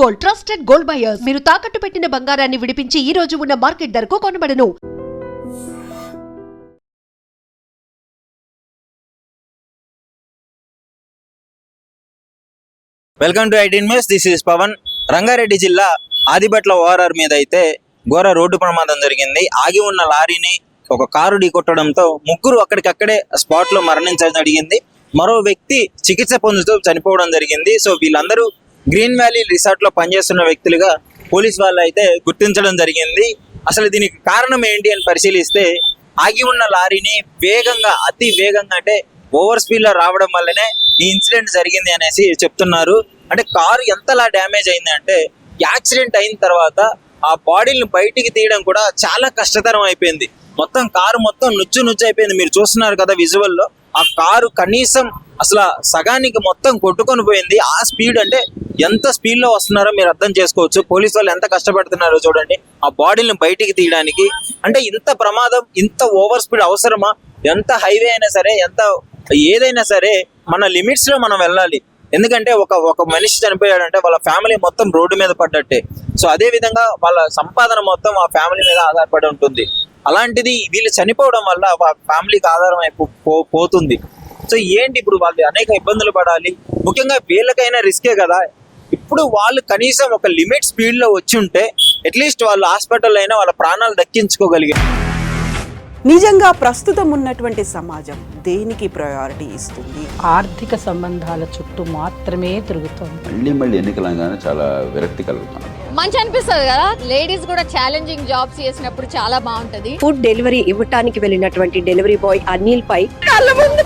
Gold, trusted gold buyers. మీరు తాకట్టు పెట్టిన బంగారాన్ని విడిపించి ఈ రోజు ఉన్న మార్కెట్ ధరకు కొనబడను. Welcome to 18 news. This is Pavan. Rangareddy జిల్లా ఆదిబట్ల ఓఆర్ఆర్ మీద అయితే ఘోర రోడ్డు ప్రమాదం జరిగింది. ఆగి ఉన్న లారీని ఒక కారు ఢీకొట్టడంతో ముగ్గురు అక్కడికక్కడే స్పాట్ లో మరణించడం జరిగింది. మరో వ్యక్తి చికిత్స పొందుతూ చనిపోవడం జరిగింది. సో వీళ్ళందరూ గ్రీన్ వ్యాలీ రిసార్ట్ లో పనిచేస్తున్న వ్యక్తులుగా పోలీస్ వాళ్ళు అయితే గుర్తించడం జరిగింది. అసలు దీనికి కారణం ఏంటి అని పరిశీలిస్తే ఆగి ఉన్న లారీని అతి వేగంగా అంటే ఓవర్ స్పీడ్ లో రావడం వల్లనే ఈ ఇన్సిడెంట్ జరిగింది అనేసి చెప్తున్నారు. అంటే కారు ఎంతలా డ్యామేజ్ అయింది అంటే యాక్సిడెంట్ అయిన తర్వాత ఆ బాడీని బయటికి తీయడం కూడా చాలా కష్టతరం అయిపోయింది. మొత్తం కారు మొత్తం నుచ్చు అయిపోయింది. మీరు చూస్తున్నారు కదా విజువల్ లో, ఆ కారు కనీసం అసలు సగానికి మొత్తం కొట్టుకొని పోయింది. ఆ స్పీడ్ అంటే ఎంత స్పీడ్ లో వస్తున్నారో మీరు అర్థం చేసుకోవచ్చు. పోలీసు వాళ్ళు ఎంత కష్టపడుతున్నారో చూడండి ఆ బాడీని బయటికి తీయడానికి. అంటే ఇంత ప్రమాదం, ఇంత ఓవర్ స్పీడ్ అవసరమా? ఎంత హైవే అయినా సరే, ఎంత ఏదైనా సరే మన లిమిట్స్ లో మనం వెళ్ళాలి. ఎందుకంటే ఒక మనిషి చనిపోయాడంటే వాళ్ళ ఫ్యామిలీ మొత్తం రోడ్డు మీద పడ్డట్టే. సో అదే విధంగా వాళ్ళ సంపాదన మొత్తం ఆ ఫ్యామిలీ మీద ఆధారపడి ఉంటుంది. అలాంటిది వీళ్ళు చనిపోవడం వల్ల ఫ్యామిలీకి ఆధారం పోతుంది. సో ఏంటి ఇప్పుడు వాళ్ళు అనేక ఇబ్బందులు పడాలి. ముఖ్యంగా వీళ్ళకైనా రిస్కే కదా. ఇప్పుడు వాళ్ళు కనీసం ఒక లిమిట్ స్పీడ్ లో వచ్చి ఉంటే అట్లీస్ట్ వాళ్ళు హాస్పిటల్ అయినా వాళ్ళ ప్రాణాలు దక్కించుకోగలిగారు. నిజంగా ప్రస్తుతం ఉన్నటువంటి సమాజం దేనికి ప్రయారిటీ ఇస్తుంది? ఆర్థిక సంబంధాల చుట్టూ మాత్రమే తిరుగుతుంది. మళ్ళీ ఎన్నికలంగానే చాలా విరక్తి కలుగుతాను. మంచి అనిపిస్తుంది కదా, లేడీస్ కూడా ఛాలెంజింగ్ జాబ్స్ చేసినప్పుడు చాలా బాగుంటది. ఫుడ్ డెలివరీ ఇవ్వటానికి వెళ్ళినటువంటి డెలివరీ బాయ్ అనిల్ పై కళ్ళ ముందు